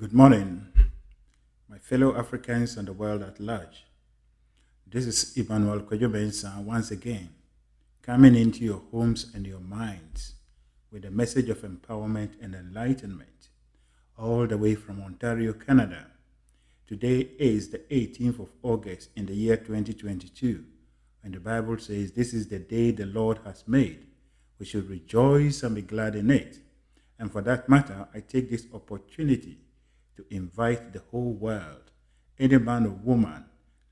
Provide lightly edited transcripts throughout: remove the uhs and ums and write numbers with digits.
Good morning, my fellow Africans and the world at large. This is Emmanuel Kwejobensa once again, coming into your homes and your minds with a message of empowerment and enlightenment, all the way from Ontario, Canada. Today is the 18th of August in the year 2022, and the Bible says, "This is the day the Lord has made. We should rejoice and be glad in it." And for that matter, I take this opportunity to invite the whole world, any man or woman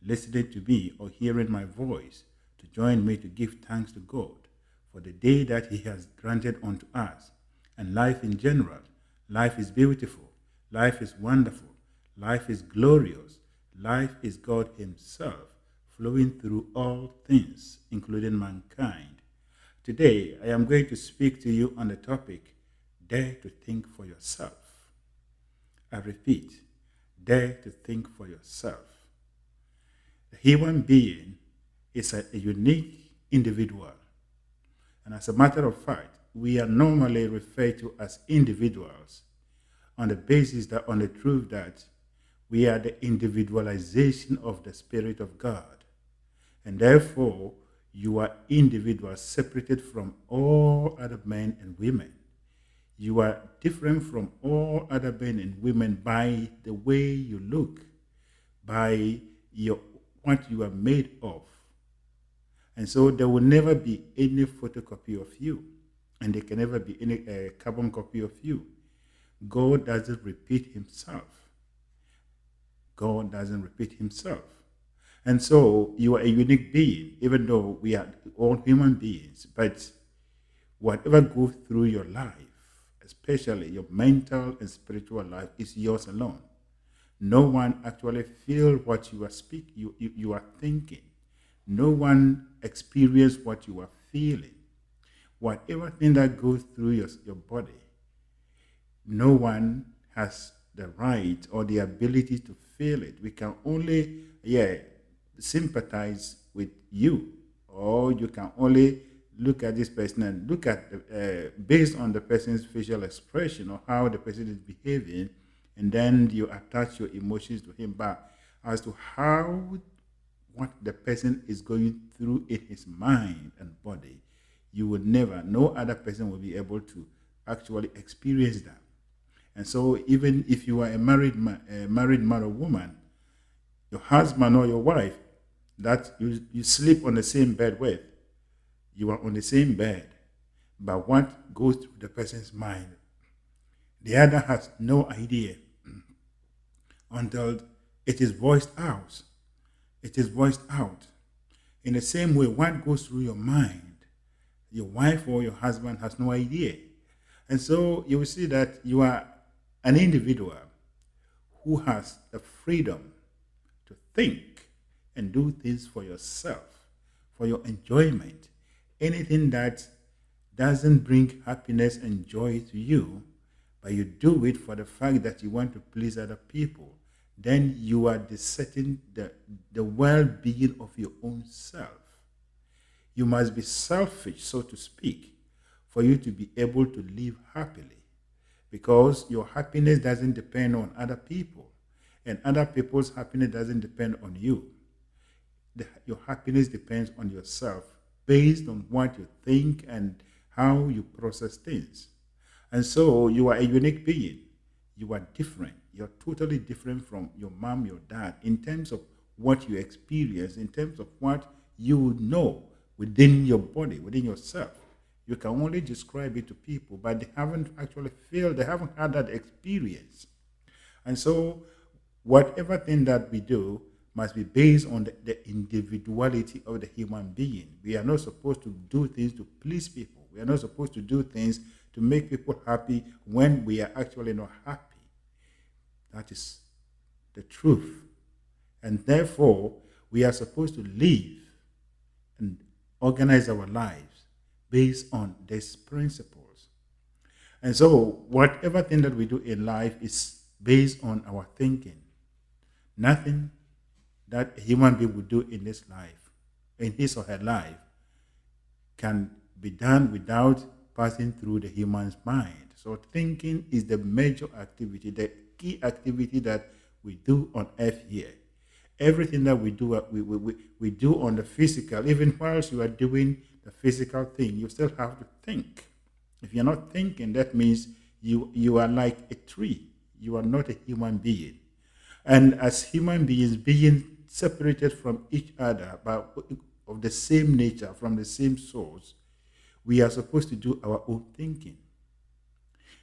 listening to me or hearing my voice, to join me to give thanks to God for the day that He has granted unto us. And life in general, life is beautiful, life is wonderful, life is glorious, life is God Himself flowing through all things, including mankind. Today, I am going to speak to you on the topic, Dare to Think for Yourself. I repeat, dare to think for yourself. The human being is a unique individual. And as a matter of fact, we are normally referred to as individuals on the basis that, on the truth that we are the individualization of the Spirit of God. And therefore, you are individuals separated from all other men and women. You are different from all other men and women by the way you look, by what you are made of. And so there will never be any photocopy of you, and there can never be any carbon copy of you. God doesn't repeat Himself. God doesn't repeat Himself. And so you are a unique being, even though we are all human beings. But whatever goes through your life, especially your mental and spiritual life, is yours alone. No one actually feels what you are speaking, you are thinking. No one experiences what you are feeling. Whatever thing that goes through your body, no one has the right or the ability to feel it. We can only, sympathize with you, or you can only look at this person and look at based on the person's facial expression or how the person is behaving, and then you attach your emotions to him back as to what the person is going through in his mind and body. You will never, no other person will be able to actually experience that. And so even if you are a married man or woman, your husband or your wife that you sleep on the same bed with, you are on the same bed, but what goes through the person's mind, the other has no idea until it is voiced out. It is voiced out. In the same way, what goes through your mind, your wife or your husband has no idea. And so you will see that you are an individual who has the freedom to think and do things for yourself, for your enjoyment. Anything that doesn't bring happiness and joy to you, but you do it for the fact that you want to please other people, then you are deserting the well-being of your own self. You must be selfish, so to speak, for you to be able to live happily, because your happiness doesn't depend on other people, and other people's happiness doesn't depend on you. Your happiness depends on yourself, based on what you think and how you process things. And so you are a unique being. You are different. You're totally different from your mom, your dad, in terms of what you experience, in terms of what you know within your body, within yourself. You can only describe it to people, but they haven't actually felt, they haven't had that experience. And so whatever thing that we do must be based on the individuality of the human being. We are not supposed to do things to please people. We are not supposed to do things to make people happy when we are actually not happy. That is the truth. And therefore, we are supposed to live and organize our lives based on these principles. And so, whatever thing that we do in life is based on our thinking. Nothing that a human being would do in this life, in his or her life, can be done without passing through the human's mind. So thinking is the major activity, the key activity that we do on earth here. Everything that we do, we do on the physical, even whilst you are doing the physical thing, you still have to think. If you're not thinking, that means you are like a tree. You are not a human being. And as human beings, being separated from each other, but of the same nature, from the same source, we are supposed to do our own thinking.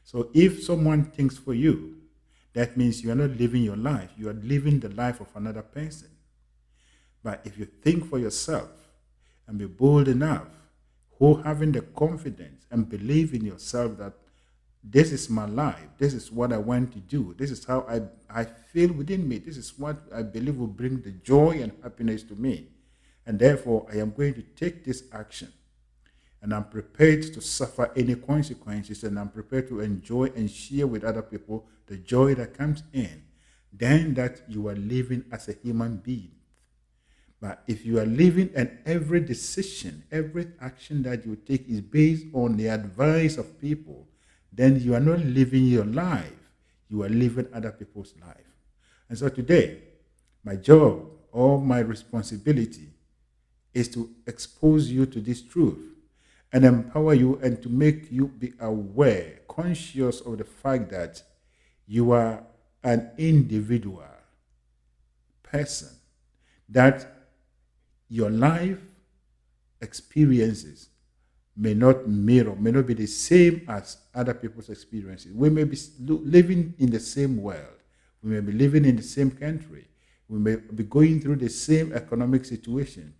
So if someone thinks for you, that means you are not living your life. You are living the life of another person. But if you think for yourself and be bold enough, who having the confidence and believe in yourself that this is my life, this is what I want to do, this is how I feel within me, this is what I believe will bring the joy and happiness to me. And therefore, I am going to take this action. And I'm prepared to suffer any consequences, and I'm prepared to enjoy and share with other people the joy that comes in. Then that you are living as a human being. But if you are living and every decision, every action that you take is based on the advice of people, then you are not living your life. You are living other people's life. And so today, my job or my responsibility is to expose you to this truth and empower you and to make you be aware, conscious of the fact that you are an individual person, that your life experiences may not mirror, may not be the same as other people's experiences. We may be living in the same world. We may be living in the same country. We may be going through the same economic situation.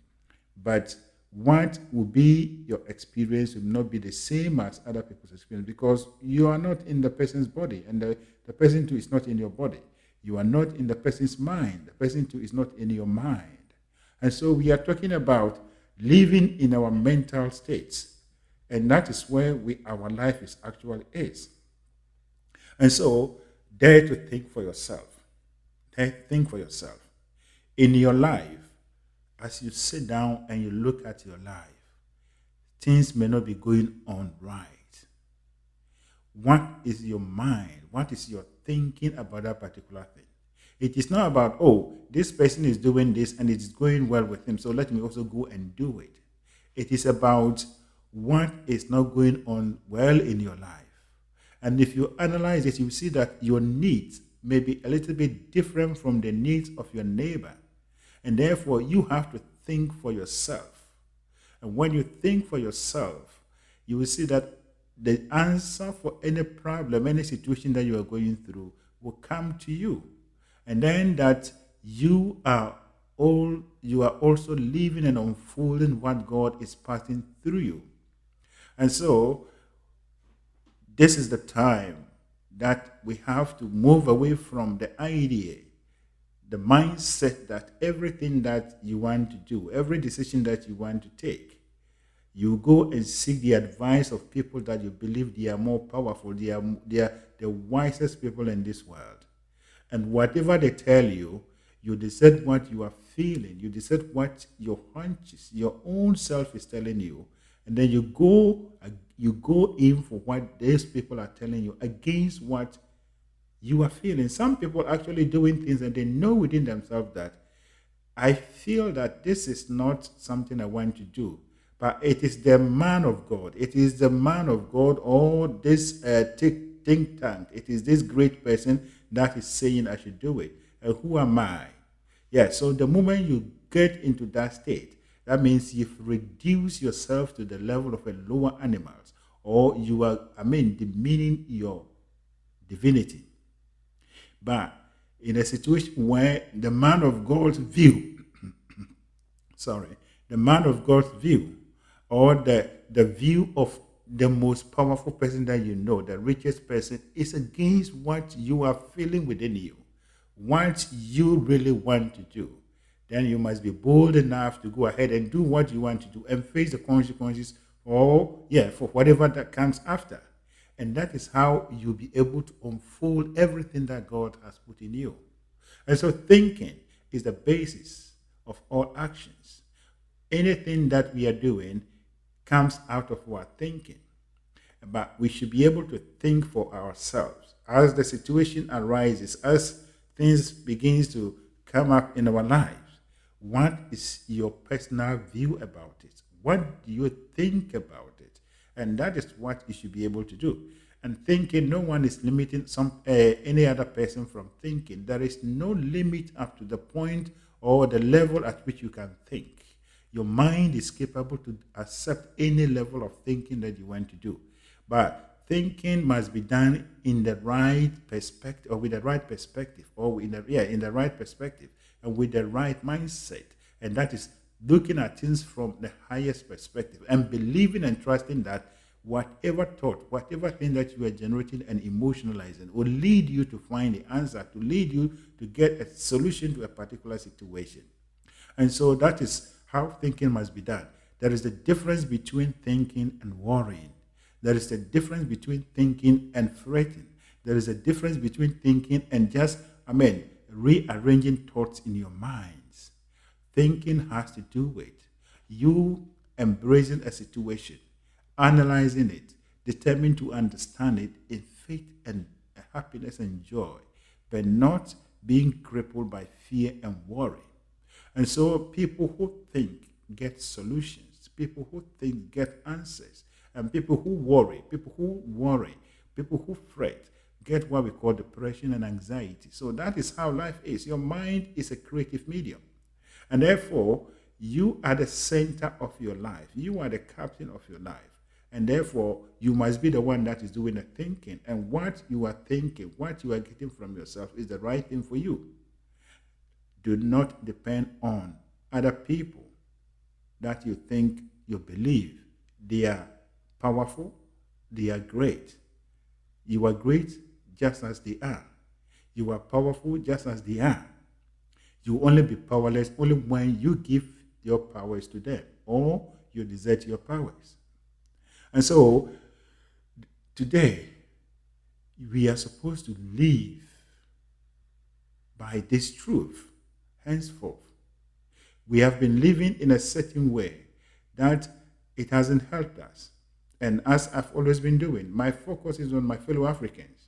But what will be your experience will not be the same as other people's experience, because you are not in the person's body, and the person too is not in your body. You are not in the person's mind. The person too is not in your mind. And so we are talking about living in our mental states. And that is where our life is actually is. And so dare to think for yourself. Dare to think for yourself. In your life, as you sit down and you look at your life, things may not be going on right. What is your mind? What is your thinking about that particular thing? It is not about, oh, this person is doing this and it's going well with him, so let me also go and do it. It is about what is not going on well in your life. And if you analyze it, you see that your needs may be a little bit different from the needs of your neighbor. And therefore, you have to think for yourself. And when you think for yourself, you will see that the answer for any problem, any situation that you are going through will come to you. And then that you are also living and unfolding what God is passing through you. And so, this is the time that we have to move away from the idea, the mindset that everything that you want to do, every decision that you want to take, you go and seek the advice of people that you believe they are more powerful, they are the wisest people in this world. And whatever they tell you, you decide what you are feeling, you decide what your hunches, your own self is telling you, and then you go in for what these people are telling you against what you are feeling. Some people are actually doing things and they know within themselves that I feel that this is not something I want to do. But it is the man of God. It is the man of God or this think tank. It is this great person that is saying I should do it. Who am I? Yeah, so the moment you get into that state, that means you've reduced yourself to the level of a lower animals, or you are, demeaning your divinity. But in a situation where the man of God's view, the man of God's view, or the view of the most powerful person that you know, the richest person, is against what you are feeling within you, what you really want to do, then you must be bold enough to go ahead and do what you want to do and face the consequences for whatever that comes after. And that is how you'll be able to unfold everything that God has put in you. And so thinking is the basis of all actions. Anything that we are doing comes out of our thinking. But we should be able to think for ourselves. As the situation arises, as things begins to come up in our lives, what is your personal view about it? What do you think about it? And that is what you should be able to do. And thinking, no one is limiting any other person from thinking. There is no limit up to the point or the level at which you can think. Your mind is capable to accept any level of thinking that you want to do. But thinking must be done in the right perspective, or with the right perspective, or in the right perspective, and with the right mindset. And that is looking at things from the highest perspective and believing and trusting that whatever thought, whatever thing that you are generating and emotionalizing will lead you to find the answer, to lead you to get a solution to a particular situation. And so that is how thinking must be done. There is a difference between thinking and worrying. There is a difference between thinking and fretting. There is a difference between thinking and just, rearranging thoughts in your minds. Thinking has to do with you embracing a situation, analyzing it, determined to understand it in faith and happiness and joy, but not being crippled by fear and worry. And so people who think get solutions, people who think get answers, and people who worry, people who fret, get what we call depression and anxiety. So that is how life is. Your mind is a creative medium. And therefore, you are the center of your life. You are the captain of your life. And therefore, you must be the one that is doing the thinking. And what you are thinking, what you are getting from yourself is the right thing for you. Do not depend on other people that you think, you believe. They are powerful. They are great. You are great just as they are. You are powerful just as they are. You will only be powerless only when you give your powers to them or you desert your powers. And so, today, we are supposed to live by this truth. Henceforth, we have been living in a certain way that it hasn't helped us. And as I've always been doing, my focus is on my fellow Africans.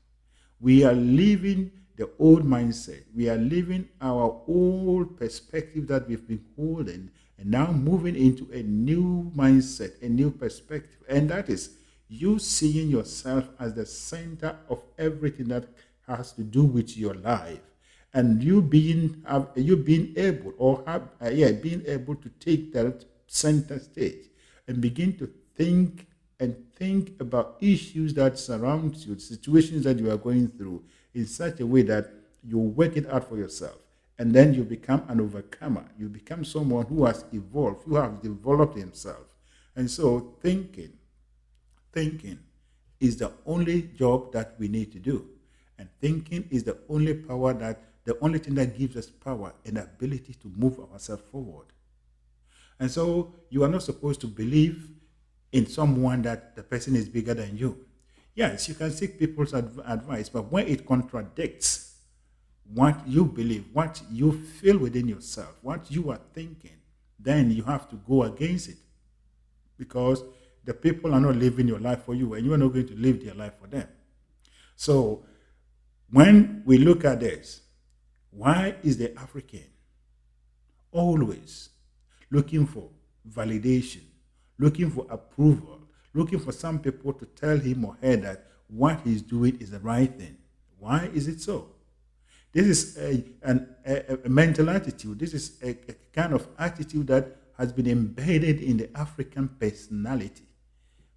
We are living the old mindset. We are living our old perspective that we've been holding and now moving into a new mindset, a new perspective. And that is you seeing yourself as the center of everything that has to do with your life. And you being able to take that center stage and begin to think about issues that surround you, situations that you are going through in such a way that you work it out for yourself. And then you become an overcomer. You become someone who has evolved, who has developed himself. And so thinking is the only job that we need to do. And thinking is the only thing that gives us power and ability to move ourselves forward. And so you are not supposed to believe in someone that the person is bigger than you. Yes, you can seek people's advice, but when it contradicts what you believe, what you feel within yourself, what you are thinking, then you have to go against it. Because the people are not living your life for you, and you are not going to live their life for them. So when we look at this, why is the African always looking for validation, looking for approval, looking for some people to tell him or her that what he's doing is the right thing? Why is it so? This is a mental attitude. This is a kind of attitude that has been embedded in the African personality.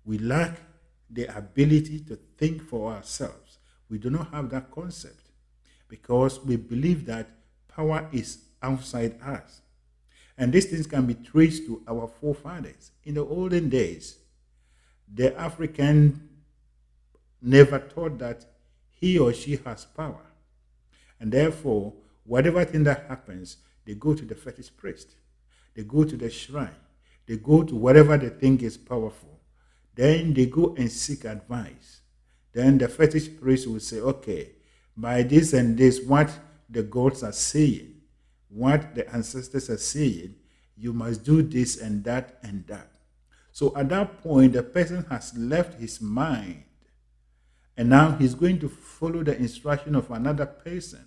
We lack the ability to think for ourselves. We do not have that concept because we believe that power is outside us. And these things can be traced to our forefathers. In the olden days, the African never thought that he or she has power. And therefore, whatever thing that happens, they go to the fetish priest. They go to the shrine. They go to whatever they think is powerful. Then they go and seek advice. Then the fetish priest will say, okay, by this and this, what the gods are saying, what the ancestors are saying, you must do this and that and that. So at that point, the person has left his mind, and now he's going to follow the instruction of another person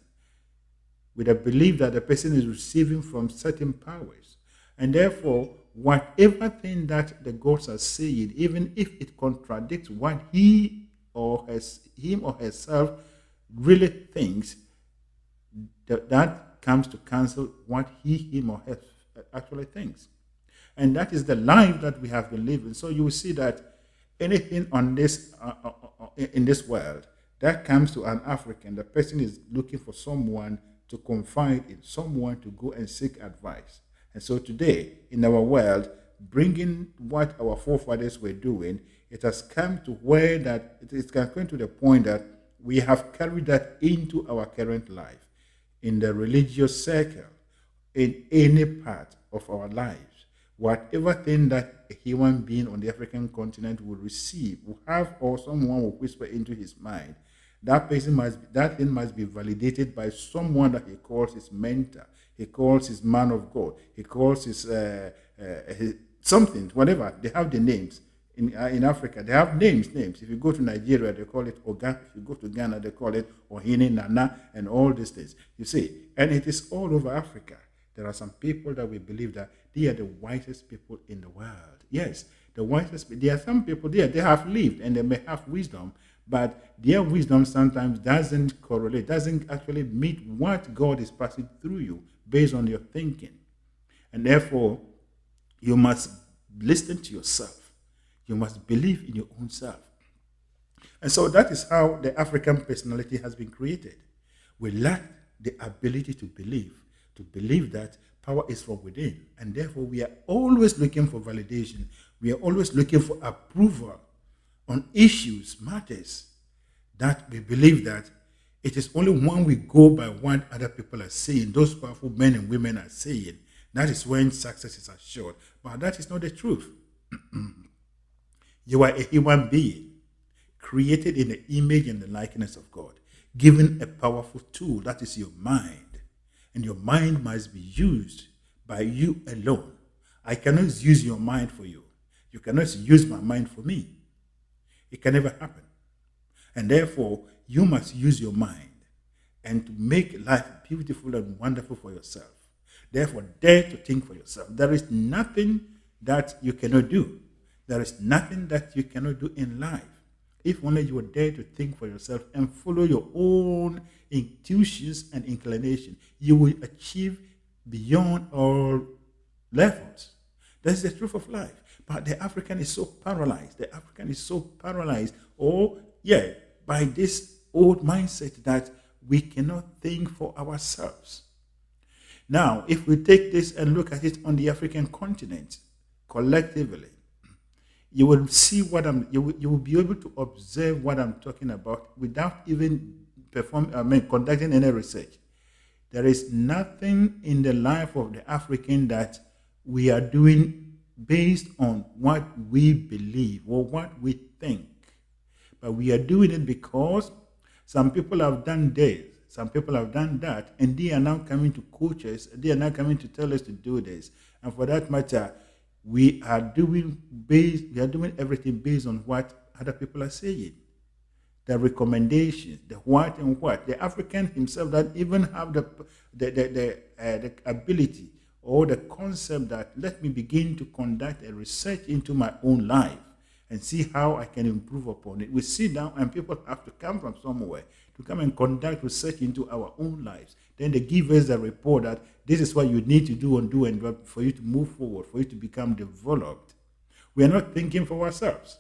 with a belief that the person is receiving from certain powers. And therefore, whatever thing that the gods are saying, even if it contradicts what him or herself really thinks, that comes to cancel what him or her actually thinks. And that is the life that we have been living. So you will see that anything on this in this world that comes to an African, the person is looking for someone to confide in, someone to go and seek advice. And so today, in our world, bringing what our forefathers were doing, it has come to where that it is come to the point that we have carried that into our current life, in the religious circle, in any part of our lives. Whatever thing that a human being on the African continent will receive, will have, or someone will whisper into his mind, that thing must be validated by someone that he calls his mentor, he calls his man of God, he calls his something, whatever. They have the names. In Africa, they have names. If you go to Nigeria, they call it Oga. If you go to Ghana, they call it Ohini, Nana, and all these things. You see, and it is all over Africa. There are some people that we believe that they are the wisest people in the world. Yes, the wisest. There are some people there, they have lived and they may have wisdom, but their wisdom sometimes doesn't correlate, doesn't actually meet what God is passing through you based on your thinking. And therefore, you must listen to yourself. You must believe in your own self. And so that is how the African personality has been created. We lack the ability to believe that power is from within. And therefore, we are always looking for validation. We are always looking for approval on issues, matters, that we believe that it is only when we go by what other people are saying, those powerful men and women are saying, that is when success is assured. But that is not the truth. You are a human being, created in the image and the likeness of God, given a powerful tool, that is your mind. And your mind must be used by you alone. I cannot use your mind for you. You cannot use my mind for me. It can never happen. And therefore, you must use your mind and to make life beautiful and wonderful for yourself. Therefore, dare to think for yourself. There is nothing that you cannot do. There is nothing that you cannot do in life. If only you are there to think for yourself and follow your own intuitions and inclination, you will achieve beyond all levels. That's the truth of life. But the African is so paralyzed. The African is so paralyzed, by this old mindset that we cannot think for ourselves. Now, if we take this and look at it on the African continent collectively, you will see you will be able to observe what I'm talking about without even conducting any research. There is nothing in the life of the African that we are doing based on what we believe or what we think. But we are doing it because some people have done this, some people have done that, and they are now coming to coach us, they are now coming to tell us to do this. And for that matter, we are doing everything based on what other people are saying. The recommendations, the what and what. The African himself doesn't even have the ability or the concept that let me begin to conduct a research into my own life and see how I can improve upon it. We sit down and people have to come from somewhere to come and conduct research into our own lives. Then they give us a report that this is what you need to do and for you to move forward, for you to become developed. We are not thinking for ourselves.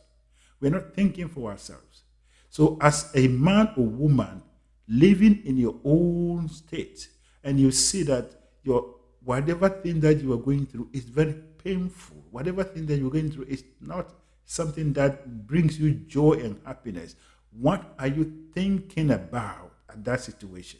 We are not thinking for ourselves. So as a man or woman living in your own state, and you see that whatever thing that you are going through is very painful, whatever thing that you're going through is not something that brings you joy and happiness, what are you thinking about at that situation?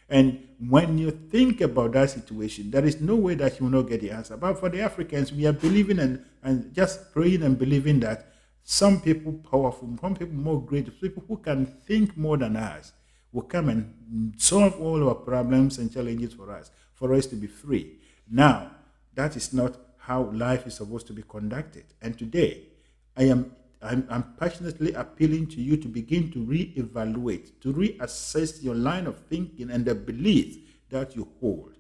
And when you think about that situation, there is no way that you will not get the answer. But for the Africans, we are believing and just praying and believing that some people powerful, some people more great, people who can think more than us will come and solve all our problems and challenges for us to be free. Now, that is not how life is supposed to be conducted. And today, I'm passionately appealing to you to begin to reevaluate, to reassess your line of thinking and the beliefs that you hold.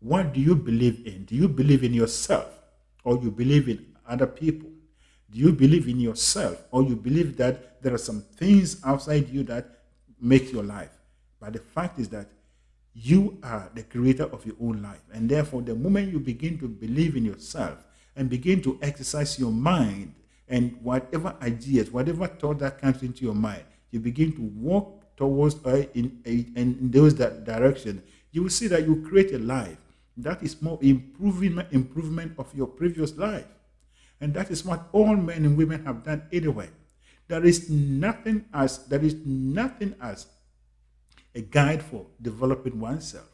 What do you believe in? Do you believe in yourself or you believe in other people? Do you believe in yourself or you believe that there are some things outside you that make your life? But the fact is that you are the creator of your own life. And therefore, the moment you begin to believe in yourself and begin to exercise your mind and whatever ideas, whatever thought that comes into your mind, you begin to walk towards in those direction, you will see that you create a life that is more improvement of your previous life. And that is what all men and women have done anyway. There is nothing as a guide for developing oneself.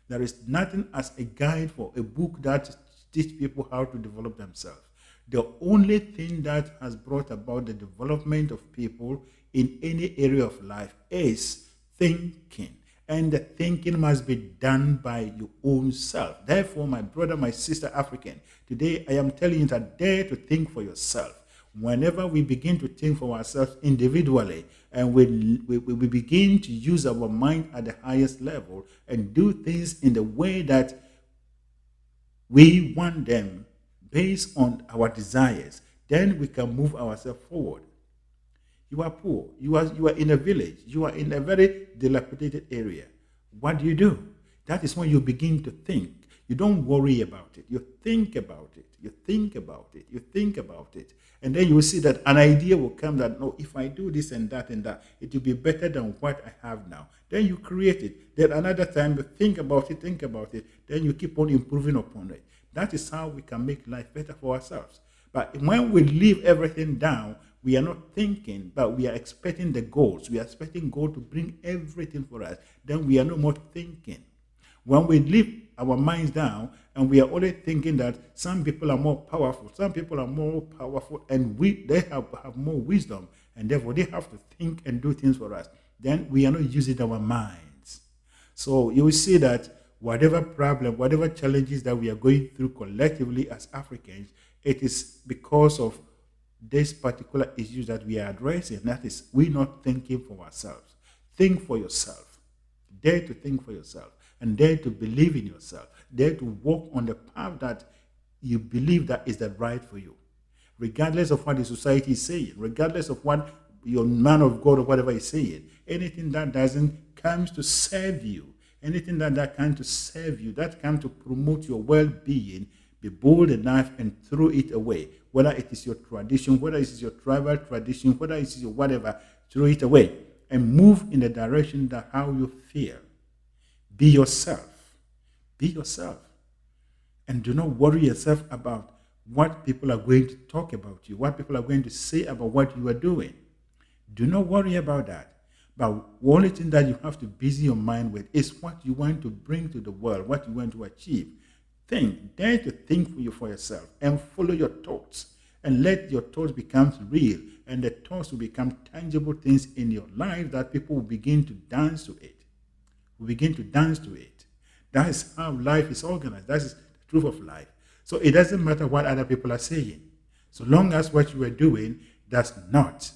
There is nothing as a guide for a book that teach people how to develop themselves. The only thing that has brought about the development of people in any area of life is thinking. And the thinking must be done by your own self. Therefore, my brother, my sister, African, today I am telling you that dare to think for yourself. Whenever we begin to think for ourselves individually and we begin to use our mind at the highest level and do things in the way that we want them based on our desires, then we can move ourselves forward. You are poor. You are in a village. You are in a very dilapidated area. What do? That is when you begin to think. You don't worry about it. You think about it. You think about it. You think about it. And then you will see that an idea will come that, no, if I do this and that, it will be better than what I have now. Then you create it. Then another time you think about it. Then you keep on improving upon it. That is how we can make life better for ourselves. But when we leave everything down, we are not thinking, but we are expecting the goals. We are expecting God to bring everything for us. Then we are no more thinking. When we leave our minds down and we are only thinking that some people are more powerful, and they have more wisdom, and therefore they have to think and do things for us, then we are not using our minds. So you will see that whatever problem, whatever challenges that we are going through collectively as Africans, it is because of this particular issue that we are addressing. That is, we're not thinking for ourselves. Think for yourself. Dare to think for yourself. And dare to believe in yourself. Dare to walk on the path that you believe that is the right for you. Regardless of what the society is saying, regardless of what your man of God or whatever is saying, anything that doesn't come to serve you, anything that comes to serve you, that comes to promote your well-being, be bold enough and throw it away. Whether it is your tradition, whether it is your tribal tradition, whether it is your whatever, throw it away and move in the direction that how you feel. Be yourself. Be yourself. And do not worry yourself about what people are going to talk about you, what people are going to say about what you are doing. Do not worry about that. But the only thing that you have to busy your mind with is what you want to bring to the world, what you want to achieve. Think, dare to think for yourself and follow your thoughts and let your thoughts become real and the thoughts will become tangible things in your life that people will begin to dance to it. That is how life is organized. That is the truth of life. So it doesn't matter what other people are saying. So long as what you are doing does not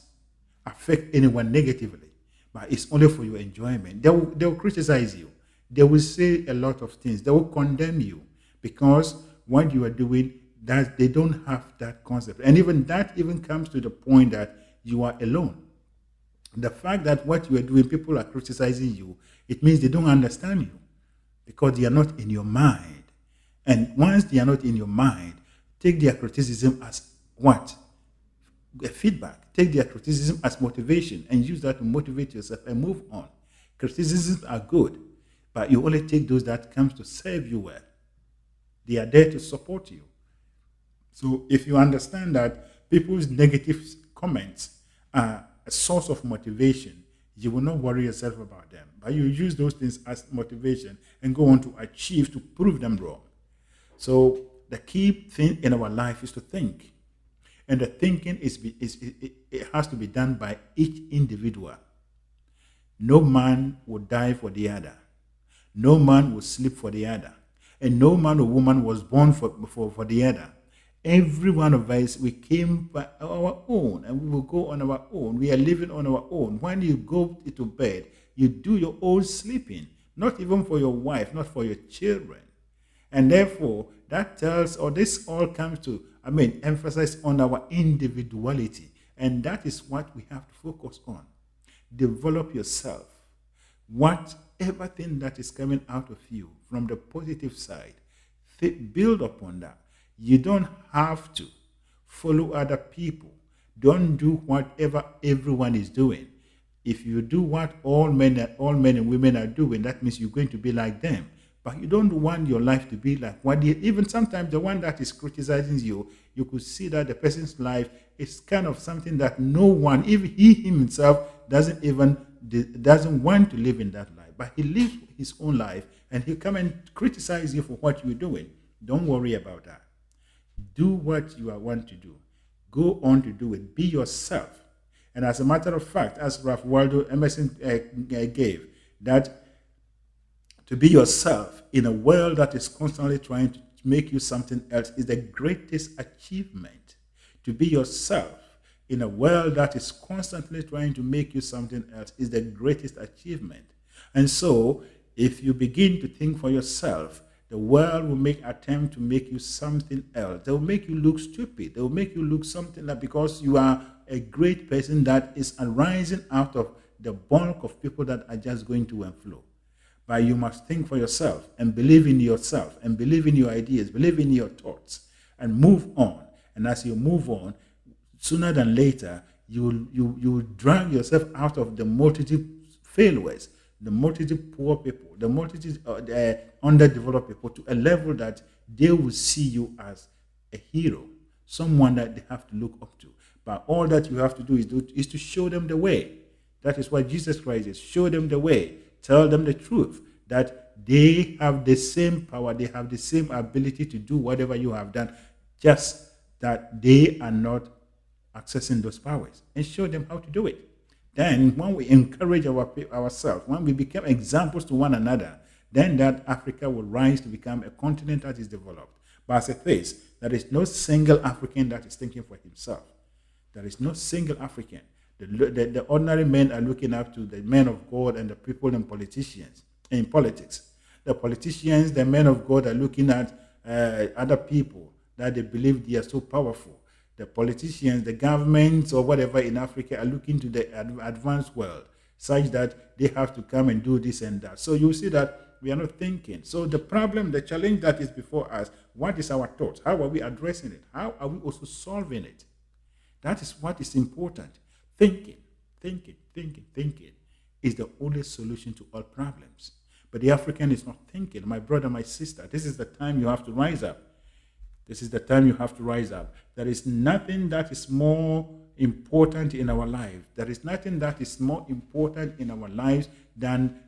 affect anyone negatively, but it's only for your enjoyment. They will criticize you. They will say a lot of things. They will condemn you. Because what you are doing, that they don't have that concept. And even that comes to the point that you are alone. The fact that what you are doing, people are criticizing you, it means they don't understand you because they are not in your mind. And once they are not in your mind, take their criticism as what? A feedback. Take their criticism as motivation and use that to motivate yourself and move on. Criticisms are good, but you only take those that comes to serve you well. They are there to support you. So if you understand that people's negative comments are a source of motivation, you will not worry yourself about them. But you use those things as motivation and go on to achieve, to prove them wrong. So the key thing in our life is to think. And the thinking it has to be done by each individual. No man will die for the other. No man will sleep for the other. And no man or woman was born for the other. Every one of us, we came by our own and we will go on our own. We are living on our own. When you go to bed, you do your own sleeping, not even for your wife, not for your children. And therefore, that tells, or this all comes to, emphasize on our individuality. And that is what we have to focus on. Develop yourself. Whatever thing that is coming out of you from the positive side, build upon that. You don't have to follow other people. Don't do whatever everyone is doing. If you do what all men and women are doing, that means you're going to be like them. But you don't want your life to be like even sometimes the one that is criticizing you, you could see that the person's life is kind of something that no one, even he himself, doesn't want to live in that life. But he lives his own life and he'll come and criticize you for what you're doing. Don't worry about that. Do what you want to do. Go on to do it. Be yourself. And as a matter of fact, as Ralph Waldo Emerson gave, that to be yourself in a world that is constantly trying to make you something else is the greatest achievement. To be yourself in a world that is constantly trying to make you something else is the greatest achievement. And so, if you begin to think for yourself, the world will make attempt to make you something else. They will make you look stupid. They will make you look something that because you are a great person that is arising out of the bulk of people that are just going to and flow. But you must think for yourself and believe in yourself and believe in your ideas, believe in your thoughts and move on. And as you move on, sooner than later, you will drag yourself out of the multitude failures, the multitude poor people, the multitude underdeveloped people to a level that they will see you as a hero, someone that they have to look up to. But all that you have to do is to show them the way. That is what Jesus Christ is. Show them the way. Tell them the truth, that they have the same power, they have the same ability to do whatever you have done, just that they are not accessing those powers. And show them how to do it. Then when we encourage ourselves, when we become examples to one another, then that Africa will rise to become a continent that is developed. But as it is, there is no single African that is thinking for himself. There is no single African. The ordinary men are looking up to the men of God and the people and politicians in politics. The politicians, the men of God are looking at other people that they believe they are so powerful. The politicians, the governments or whatever in Africa are looking to the advanced world such that they have to come and do this and that. So you see that we are not thinking. So the problem, the challenge that is before us, what is our thoughts? How are we addressing it? How are we also solving it? That is what is important. Thinking is the only solution to all problems. But the African is not thinking. My brother, my sister, this is the time you have to rise up. This is the time you have to rise up. There is nothing that is more important in our life. There is nothing that is more important in our lives than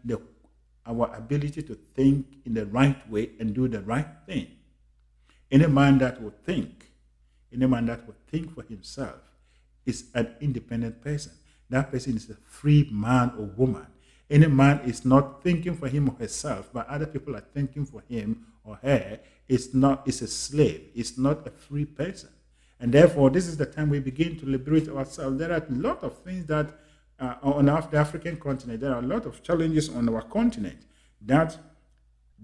our ability to think in the right way and do the right thing. Any man that will think for himself is an independent person. That person is a free man or woman. Any man is not thinking for him or herself, but other people are thinking for him or her. It's a slave. It's not a free person. And therefore, this is the time we begin to liberate ourselves. There are a lot of things that on the African continent, there are a lot of challenges on our continent that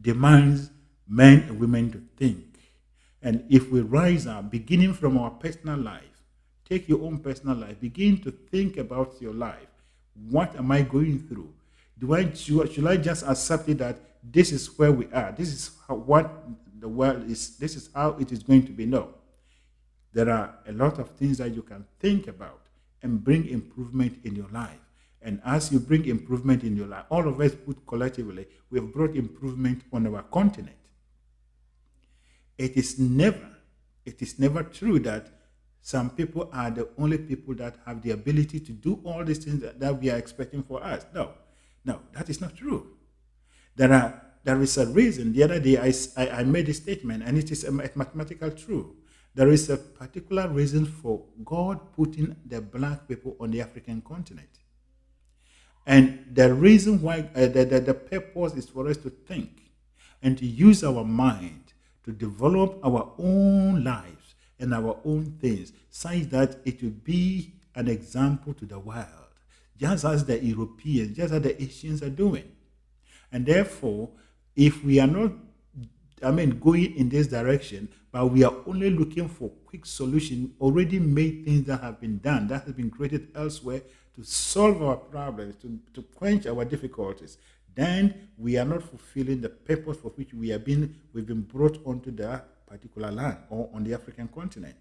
demands men and women to think. And if we rise up, beginning from our personal life, take your own personal life, begin to think about your life. What am I going through? Should I just accept it that this is where we are? This is what the world is. This is how it is going to be. No. There are a lot of things that you can think about and bring improvement in your life. And as you bring improvement in your life, all of us put collectively, we have brought improvement on our continent. It is never true that some people are the only people that have the ability to do all these things that we are expecting for us. No, that is not true. There is a reason. The other day I made a statement, and it is a mathematical truth. There is a particular reason for God putting the black people on the African continent. And the reason why, the purpose is for us to think. and to use our mind to develop our own lives and our own things, such that it will be an example to the world, just as the Europeans, just as the Asians are doing. And therefore, if we are not, going in this direction, but we are only looking for quick solution, already made things that have been done, that has been created elsewhere to solve our problems, to quench our difficulties, then we are not fulfilling the purpose for which we've been brought onto that particular land or on the African continent.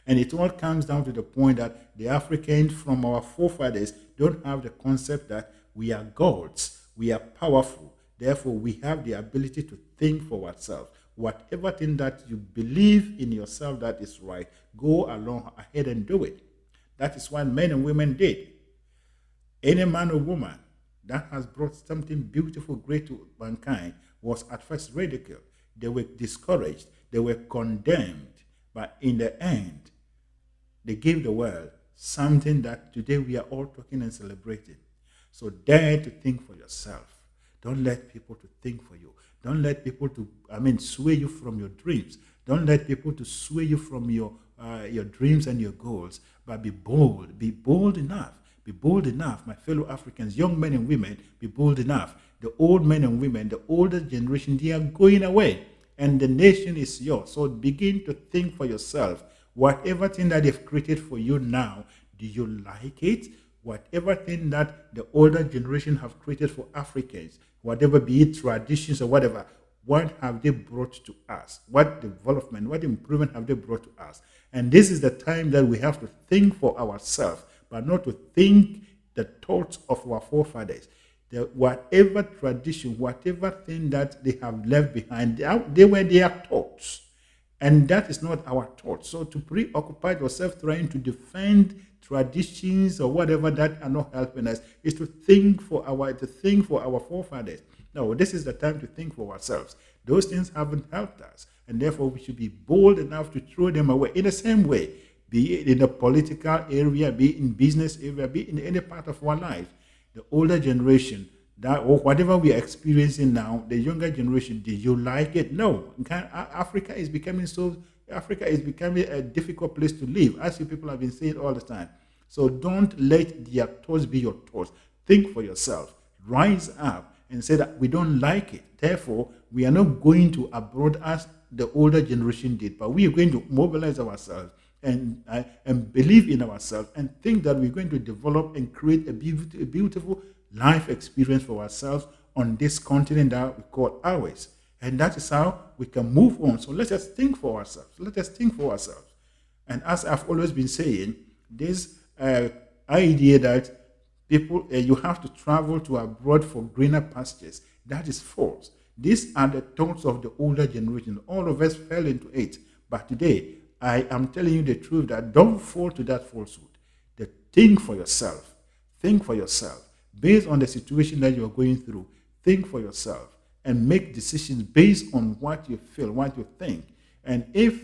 And it all comes down to the point that the Africans from our forefathers don't have the concept that we are gods, we are powerful, therefore we have the ability to think for ourselves. Whatever thing that you believe in yourself that is right, go along ahead and do it. That is what men and women did. Any man or woman that has brought something beautiful, great to mankind was at first ridiculed. They were discouraged. They were condemned. But in the end, they gave the world something that today we are all talking and celebrating. So dare to think for yourself. Don't let people to think for you. Don't let people to, sway you from your dreams. Don't let people to sway you from your dreams and your goals. But be bold. Be bold enough. Be bold enough, my fellow Africans, young men and women, be bold enough. The old men and women, the older generation, they are going away. And the nation is yours. So begin to think for yourself. Whatever thing that they've created for you now, do you like it? Whatever thing that the older generation have created for Africans, whatever be it traditions or whatever, what have they brought to us? What development, what improvement have they brought to us? And this is the time that we have to think for ourselves, but not to think the thoughts of our forefathers. Whatever tradition, whatever thing that they have left behind, they were their thoughts. And that is not our thoughts. So to preoccupy yourself trying to defend traditions or whatever that are not helping us is to think for our forefathers. No, this is the time to think for ourselves. Those things haven't helped us, and therefore we should be bold enough to throw them away. In the same way, be it in the political area, be it in business area, be it in any part of our life, the older generation, that or whatever we are experiencing now, the younger generation, did you like it? No. Africa is becoming a difficult place to live, as you people have been saying all the time. So don't let their thoughts be your thoughts. Think for yourself. Rise up and say that we don't like it. Therefore, we are not going to abroad as the older generation did, but we are going to mobilize ourselves and believe in ourselves and think that we're going to develop and create a beautiful life experience for ourselves on this continent that we call ours. And that is how we can move on. So let us think for ourselves. Let us think for ourselves. And as I've always been saying, this idea that people, you have to travel to abroad for greener pastures, that is false. These are the thoughts of the older generation. All of us fell into it. But today, I am telling you the truth that don't fall to that falsehood. Think for yourself. Think for yourself. Based on the situation that you're going through, think for yourself and make decisions based on what you feel, what you think. And if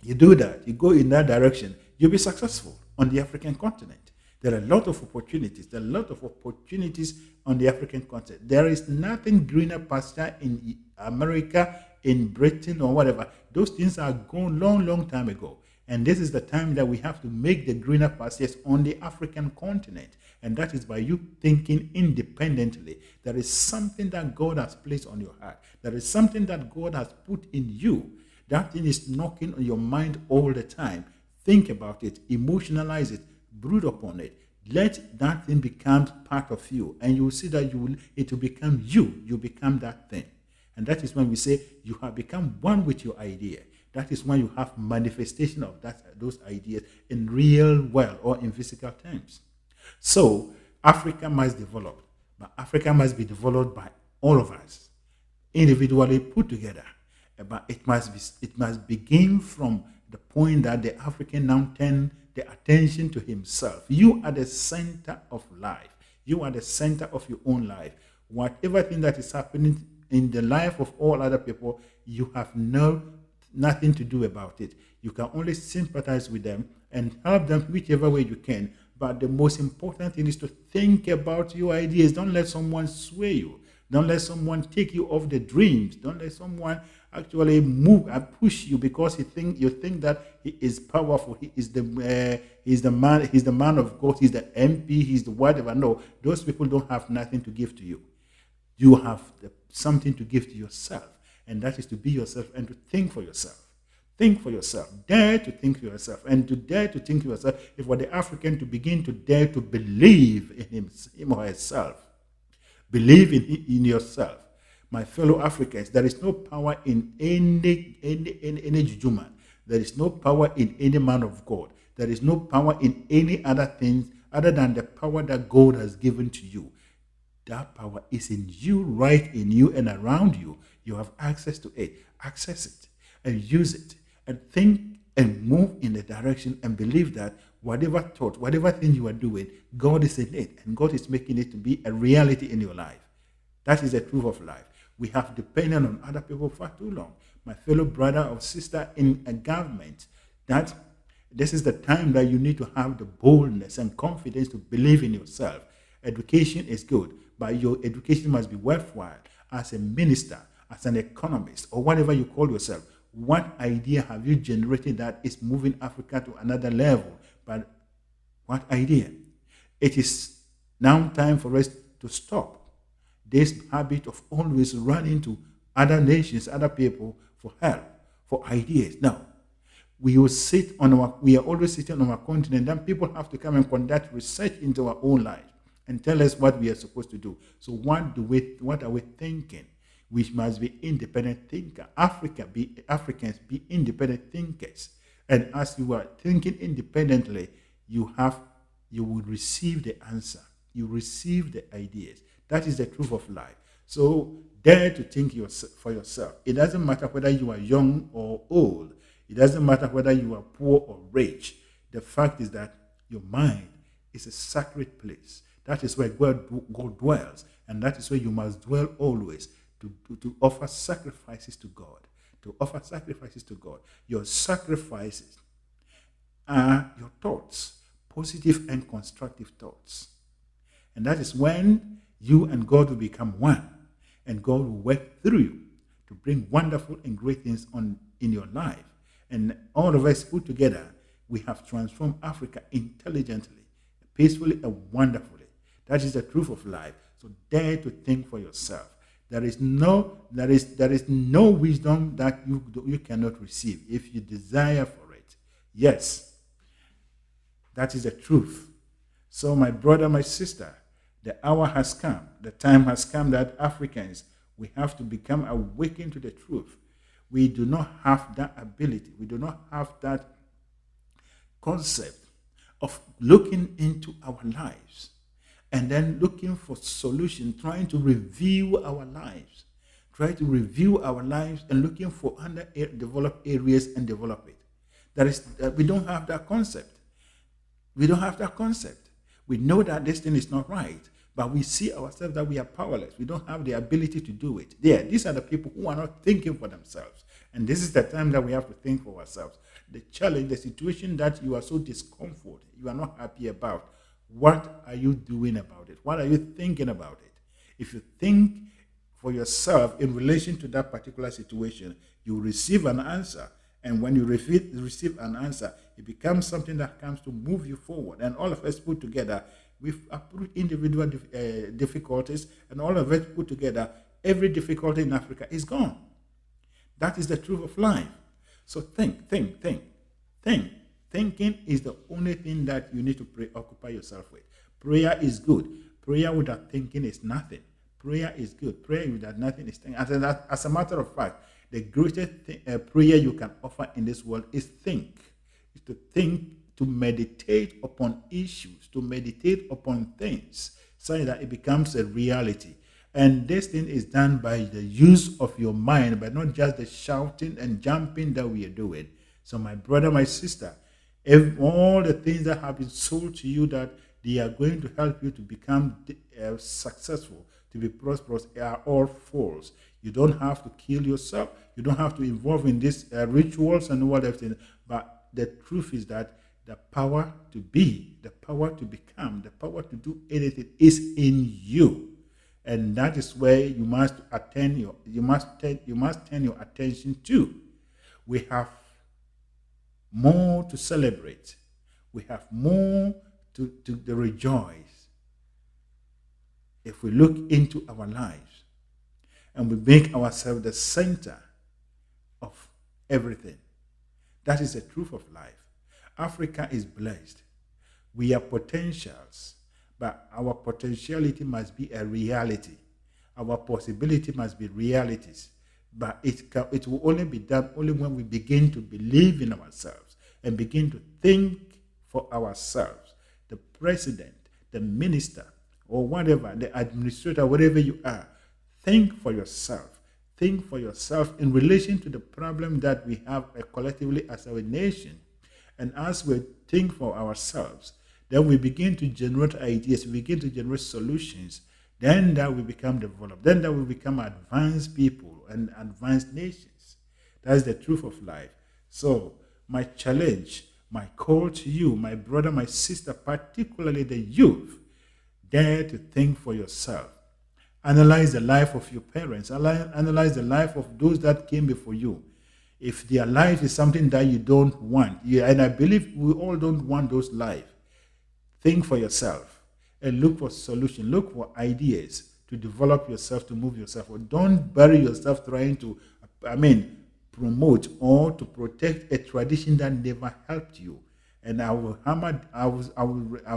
you do that, you go in that direction, you'll be successful on the African continent. There are a lot of opportunities. There are a lot of opportunities on the African continent. There is nothing greener pasture in America, in Britain, or whatever. Those things are gone long, long time ago. And this is the time that we have to make the greener pastures on the African continent. And that is by you thinking independently. There is something that God has placed on your heart. There is something that God has put in you. That thing is knocking on your mind all the time. Think about it, emotionalize it, brood upon it. Let that thing become part of you. And you will see that it will become you. You become that thing. And that is when we say you have become one with your idea. That is when you have manifestation of those ideas in real world or in physical terms. So Africa must develop, but Africa must be developed by all of us, individually put together. But it must begin from the point that the African now turn the attention to himself. You are the center of life. You are the center of your own life. Whatever thing that is happening in the life of all other people, you have nothing to do about it. You can only sympathize with them and help them whichever way you can. But the most important thing is to think about your ideas. Don't let someone sway you. Don't let someone take you off the dreams. Don't let someone actually move and push you because you think that he is powerful. He's the man. He's the man of God. He's the MP. He's the whatever. No, those people don't have nothing to give to you. You have something to give to yourself, and that is to be yourself and to think for yourself. Think for yourself. Dare to think for yourself. And to dare to think for yourself is for the African to begin to dare to believe in him or herself. Believe in yourself. My fellow Africans, there is no power in any juju man. There is no power in any man of God. There is no power in any other things other than the power that God has given to you. That power is in you, right in you and around you. You have access to it. Access it and use it and think and move in the direction and believe that whatever thought, whatever thing you are doing, God is in it and God is making it to be a reality in your life. That is the truth of life. We have depended on other people for too long. My fellow brother or sister in a government, that this is the time that you need to have the boldness and confidence to believe in yourself. Education is good, but your education must be worthwhile. As a minister, as an economist, or whatever you call yourself, what idea have you generated that is moving Africa to another level? But what idea? It is now time for us to stop this habit of always running to other nations, other people for help, for ideas. Now, we are always sitting on our continent, then people have to come and conduct research into our own lives and tell us what we are supposed to do. So what are we thinking? We must be independent thinkers. Africans be independent thinkers. And as you are thinking independently, you will receive the answer. You receive the ideas. That is the truth of life. So dare to think for yourself. It doesn't matter whether you are young or old. It doesn't matter whether you are poor or rich. The fact is that your mind is a sacred place. That is where God dwells. And that is where you must dwell always to offer sacrifices to God. To offer sacrifices to God. Your sacrifices are your thoughts, positive and constructive thoughts. And that is when you and God will become one. And God will work through you to bring wonderful and great things in your life. And all of us put together, we have transformed Africa intelligently, peacefully, and wonderfully. That is the truth of life. So dare to think for yourself. There is no wisdom that you cannot receive if you desire for it. Yes, that is the truth. So my brother, my sister, the hour has come. The time has come that Africans, we have to become awakened to the truth. We do not have that ability. We do not have that concept of looking into our lives and then looking for solution, trying to review our lives. Try to review our lives and looking for underdeveloped areas and develop it. We don't have that concept. We don't have that concept. We know that this thing is not right, but we see ourselves that we are powerless. We don't have the ability to do it. These are the people who are not thinking for themselves. And this is the time that we have to think for ourselves. The challenge, the situation that you are so discomforted, you are not happy about, what are you doing about it? What are you thinking about it? If you think for yourself in relation to that particular situation, you receive an answer. And when you receive an answer, it becomes something that comes to move you forward. And all of us put together, we've approved individual difficulties, and all of us put together, every difficulty in Africa is gone. That is the truth of life. So think. Thinking is the only thing that you need to preoccupy yourself with. Prayer is good. Prayer without thinking is nothing. Prayer is good. Prayer without nothing is thinking. As a matter of fact, the greatest prayer you can offer in this world is think. Is to think, to meditate upon issues, to meditate upon things, so that it becomes a reality. And this thing is done by the use of your mind, but not just the shouting and jumping that we are doing. So my brother, my sister, all the things that have been sold to you that they are going to help you to become successful, to be prosperous, are all false. You don't have to kill yourself. You don't have to involve in these rituals and all that. But the truth is that the power to be, the power to become, the power to do anything is in you. And that is where you must turn your attention to. We have more to celebrate. We have more to rejoice. If we look into our lives and we make ourselves the center of everything, that is the truth of life. Africa is blessed. We are potentials, but our potentiality must be a reality. Our possibility must be realities. But it will only be done only when we begin to believe in ourselves and begin to think for ourselves. The president, the minister, or whatever, the administrator, whatever you are, think for yourself. Think for yourself in relation to the problem that we have collectively as our nation. And as we think for ourselves, then we begin to generate ideas, we begin to generate solutions. Then that will become developed. Then that will become advanced people and advanced nations. That's the truth of life. So my challenge, my call to you, my brother, my sister, particularly the youth, dare to think for yourself. Analyze the life of your parents. Analyze the life of those that came before you. If their life is something that you don't want, and I believe we all don't want those lives, think for yourself and look for solutions. Look for ideas to develop yourself, to move yourself. Or don't bury yourself trying to, promote or to protect a tradition that never helped you. And I'll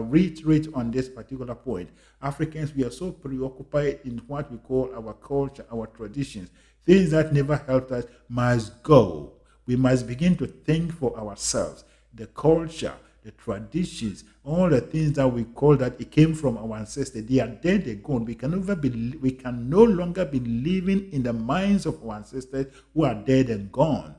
reiterate on this particular point. Africans, we are so preoccupied in what we call our culture, our traditions. Things that never helped us must go. We must begin to think for ourselves. The culture, the traditions, all the things that we call that it came from our ancestors, they are dead, they're gone. We can no longer be living in the minds of our ancestors who are dead and gone.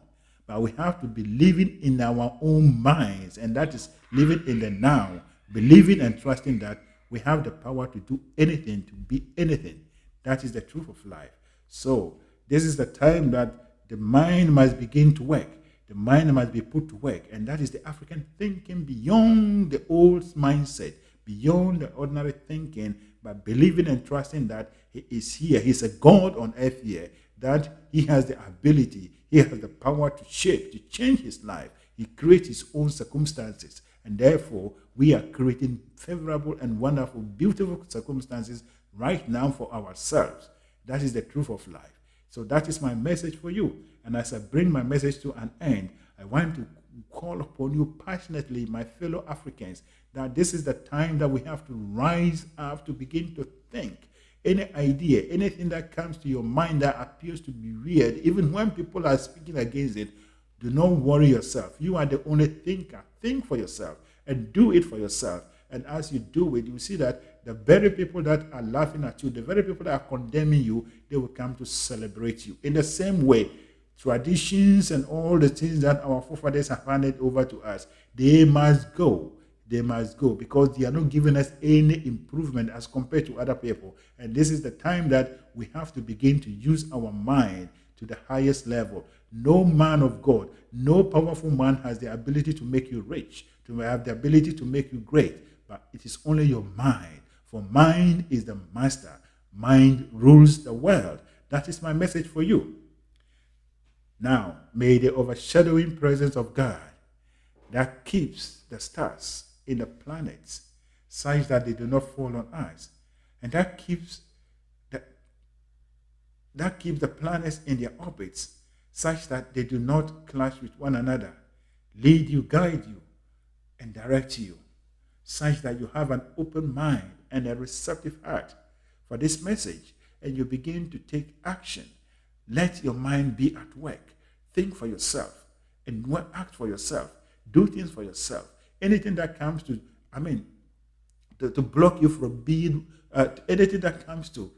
But we have to be living in our own minds, and that is living in the now, believing and trusting that we have the power to do anything, to be anything. That is the truth of life. So this is the time that the mind must begin to work. The mind must be put to work, and that is the African thinking beyond the old mindset, beyond the ordinary thinking, but believing and trusting that he is here. He's a God on earth here, that he has the ability, he has the power to shape, to change his life. He creates his own circumstances, and therefore we are creating favorable and wonderful, beautiful circumstances right now for ourselves. That is the truth of life. So that is my message for you. And as I bring my message to an end, I want to call upon you passionately, my fellow Africans, that this is the time that we have to rise up to begin to think. Any idea, anything that comes to your mind that appears to be weird, even when people are speaking against it, do not worry yourself. You are the only thinker. Think for yourself and do it for yourself. And as you do it, you see that the very people that are laughing at you, the very people that are condemning you, they will come to celebrate you. In the same way, traditions and all the things that our forefathers have handed over to us, they must go. They must go because they are not giving us any improvement as compared to other people. And this is the time that we have to begin to use our mind to the highest level. No man of God, no powerful man has the ability to make you rich, to have the ability to make you great. But it is only your mind. For mind is the master. Mind rules the world. That is my message for you. Now, may the overshadowing presence of God that keeps the stars in the planets such that they do not fall on us, and that keeps the planets in their orbits such that they do not clash with one another, lead you, guide you, and direct you, such that you have an open mind and a receptive heart for this message, and you begin to take action. Let your mind be at work. Think for yourself and act for yourself. Do things for yourself. Anything that comes to block you from being, anything that comes to,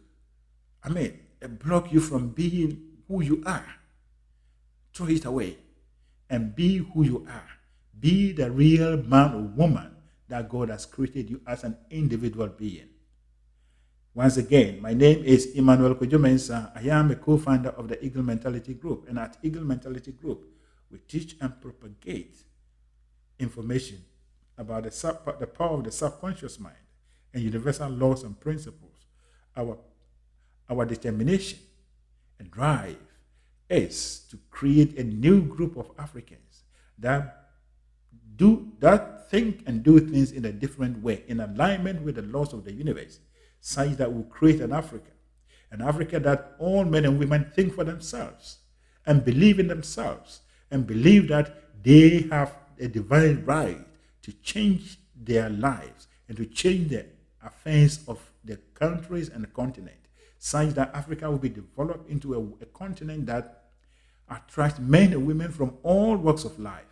block you from being who you are, throw it away and be who you are. Be the real man or woman that God has created you as an individual being. Once again, my name is Emmanuel Kojo-Mensah. I am a co-founder of the Eagle Mentality Group. And at Eagle Mentality Group, we teach and propagate information about the power of the subconscious mind and universal laws and principles. Our Our determination and drive is to create a new group of Africans that think and do things in a different way, in alignment with the laws of the universe, such that will create an Africa that all men and women think for themselves and believe in themselves and believe that they have a divine right to change their lives and to change the affairs of the countries and the continent, such that Africa will be developed into a continent that attracts men and women from all walks of life,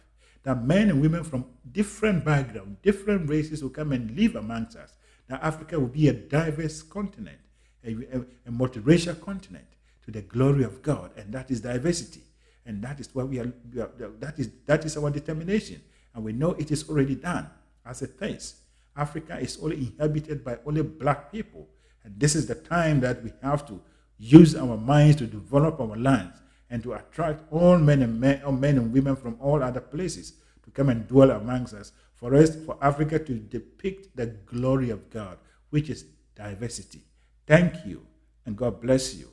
that men and women from different backgrounds, different races will come and live amongst us, that Africa will be a diverse continent, a multiracial continent to the glory of God, and that is diversity. And that is what that is our determination. And we know it is already done as it is. Africa is only inhabited by only black people. And this is the time that we have to use our minds to develop our lands and to attract all men and women from all other places to come and dwell amongst us, for Africa to depict the glory of God, which is diversity. Thank you, and God bless you.